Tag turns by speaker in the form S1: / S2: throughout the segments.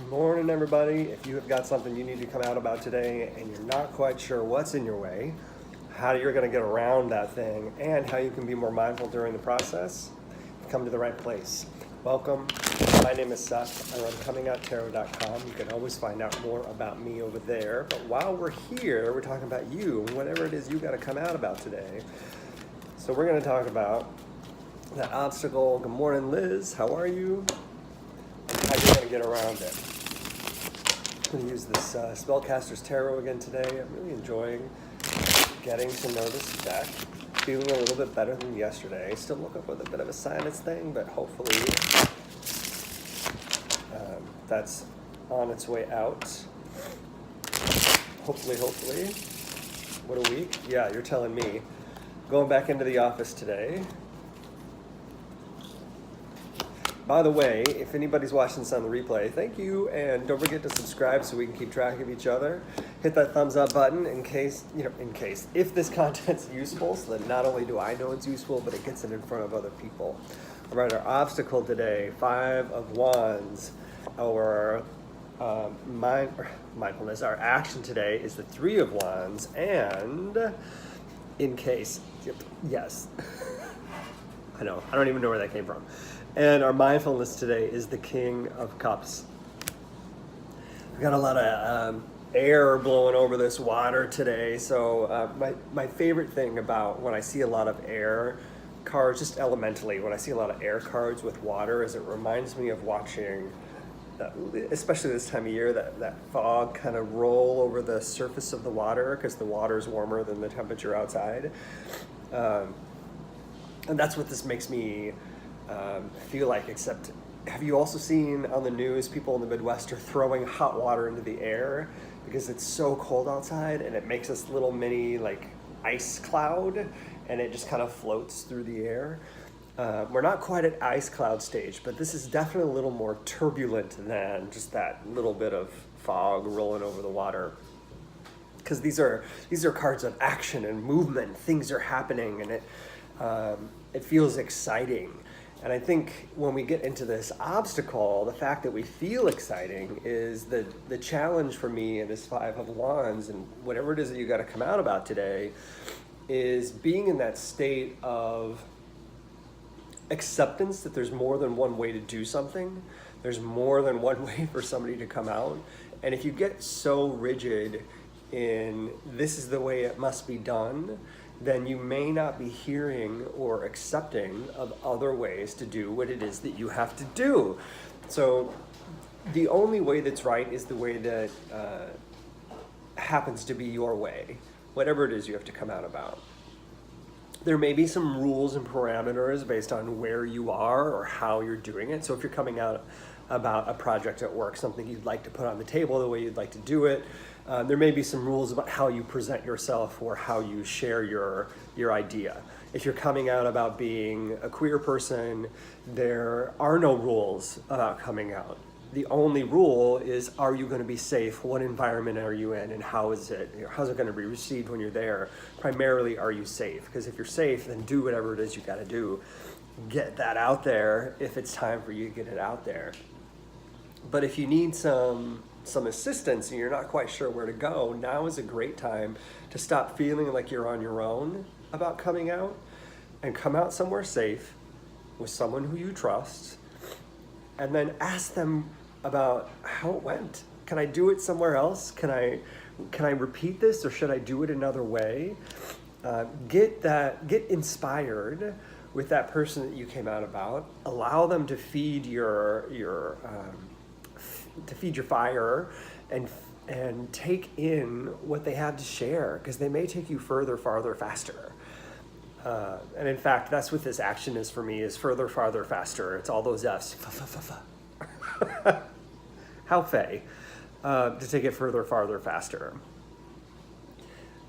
S1: Morning, everybody. If you have got something you need to come out about today and you're not quite sure what's in your way, how you're going to get around that thing, and how you can be more mindful during the process, you've come to the right place. Welcome. My name is Seth. I run Comingouttarot.com. You can always find out more about me over there. But while we're here, we're talking about you and whatever it is you got to come out about today. So we're going to talk about that obstacle. Good morning, Liz. How are you? How you're going to get around it. I'm going to use this Spellcaster's Tarot again today. I'm really enjoying getting to know this deck. Feeling a little bit better than yesterday. Still woke up with a bit of a sinus thing, but hopefully that's on its way out. Hopefully. What a week. Yeah, you're telling me. Going back into the office today. By the way, if anybody's watching this on the replay, thank you, and don't forget to subscribe so we can keep track of each other. Hit that thumbs up button in case, if this content's useful, so that not only do I know it's useful, but it gets it in front of other people. All right, our obstacle today, 5 of Wands. Our mindfulness, our action today is the 3 of Wands, and in case, yes, I know, I don't even know where that came from. And our mindfulness today is the King of Cups. We've got a lot of air blowing over this water today. So my favorite thing about when I see a lot of air cards, just elementally, when I see a lot of air cards with water, is it reminds me of watching, especially this time of year, that fog kind of roll over the surface of the water because the water is warmer than the temperature outside. And that's what this makes me feel like, except have you also seen on the news people in the Midwest are throwing hot water into the air because it's so cold outside, and it makes this little mini like ice cloud, and it just kind of floats through the air. We're not quite at ice cloud stage, but this is definitely a little more turbulent than just that little bit of fog rolling over the water, because these are cards of action and movement. Things are happening, and it feels exciting. And I think when we get into this obstacle, the fact that we feel exciting is the challenge for me in this 5 of Wands, and whatever it is that you got to come out about today, is being in that state of acceptance that there's more than one way to do something. There's more than one way for somebody to come out. And if you get so rigid in this is the way it must be done, then you may not be hearing or accepting of other ways to do what it is that you have to do. So the only way that's right is the way that happens to be your way, whatever it is you have to come out about. There may be some rules and parameters based on where you are or how you're doing it. So if you're coming out about a project at work, something you'd like to put on the table, the way you'd like to do it, there may be some rules about how you present yourself or how you share your idea. If you're coming out about being a queer person, there are no rules about coming out. The only rule is, are you going to be safe? What environment are you in, and how's it going to be received when you're there? Primarily, are you safe? Because if you're safe, then do whatever it is you got to do. Get that out there if it's time for you to get it out there. But if you need some assistance and you're not quite sure where to go, now is a great time to stop feeling like you're on your own about coming out, and come out somewhere safe with someone who you trust, and then ask them about how it went. Can I do it somewhere else? Can I repeat this, or should I do it another way? Get inspired with that person that you came out about. Allow them to feed your fire, and take in what they have to share, because they may take you further, farther, faster. And in fact, that's what this action is for me, is further, farther, faster. It's all those F's. How fey, to take it further, farther, faster.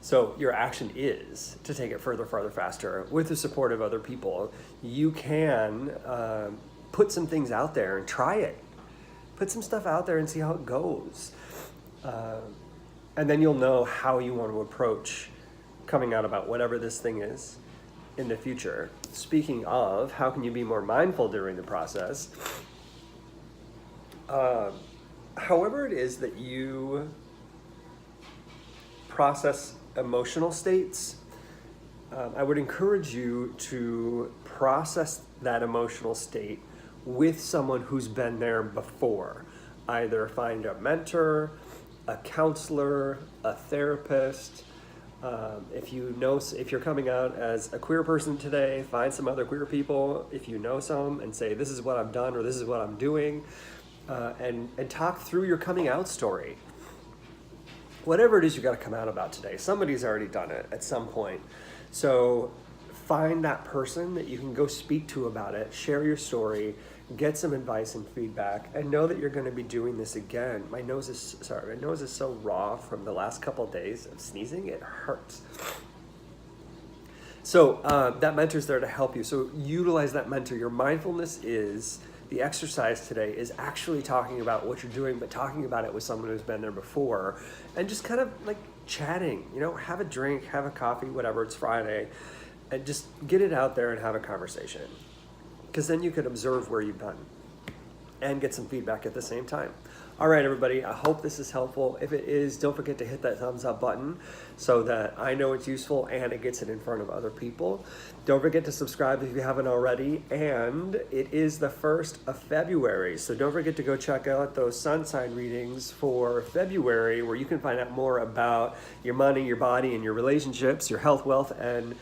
S1: So your action is to take it further, farther, faster with the support of other people. You can put some things out there and try it. Put some stuff out there and see how it goes. And then you'll know how you want to approach coming out about whatever this thing is in the future. Speaking of, how can you be more mindful during the process? however it is that you process emotional states, I would encourage you to process that emotional state with someone who's been there before. Either find a mentor, a counselor, a therapist. If you're coming out as a queer person today, find some other queer people, if you know some, and say, this is what I've done or this is what I'm doing, and talk through your coming out story. Whatever it is you got to come out about today, somebody's already done it at some point. So find that person that you can go speak to about it, share your story, get some advice and feedback, and know that you're going to be doing this again. My nose is so raw from the last couple of days of sneezing, it hurts. So that mentor's there to help you. So utilize that mentor. Your mindfulness is, the exercise today is actually talking about what you're doing, but talking about it with someone who's been there before, and just kind of like chatting, have a drink, have a coffee, whatever, it's Friday, and just get it out there and have a conversation. Because then you could observe where you've been and get some feedback at the same time. All right, everybody, I hope this is helpful. If it is, don't forget to hit that thumbs up button so that I know it's useful and it gets it in front of other people. Don't forget to subscribe if you haven't already. And it is the 1st of February. So don't forget to go check out those sun sign readings for February, where you can find out more about your money, your body, and your relationships, your health, wealth, and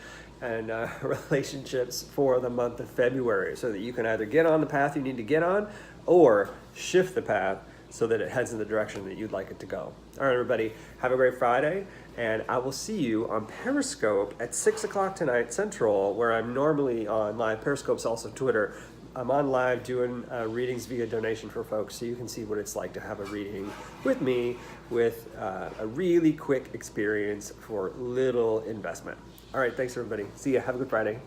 S1: relationships for the month of February, so that you can either get on the path you need to get on or shift the path so that it heads in the direction that you'd like it to go. All right, everybody, have a great Friday, and I will see you on Periscope at 6 o'clock tonight Central, where I'm normally on live. Periscope's also Twitter. I'm on live doing readings via donation for folks, so you can see what it's like to have a reading with me with a really quick experience for little investment. All right, thanks everybody. See ya. Have a good Friday.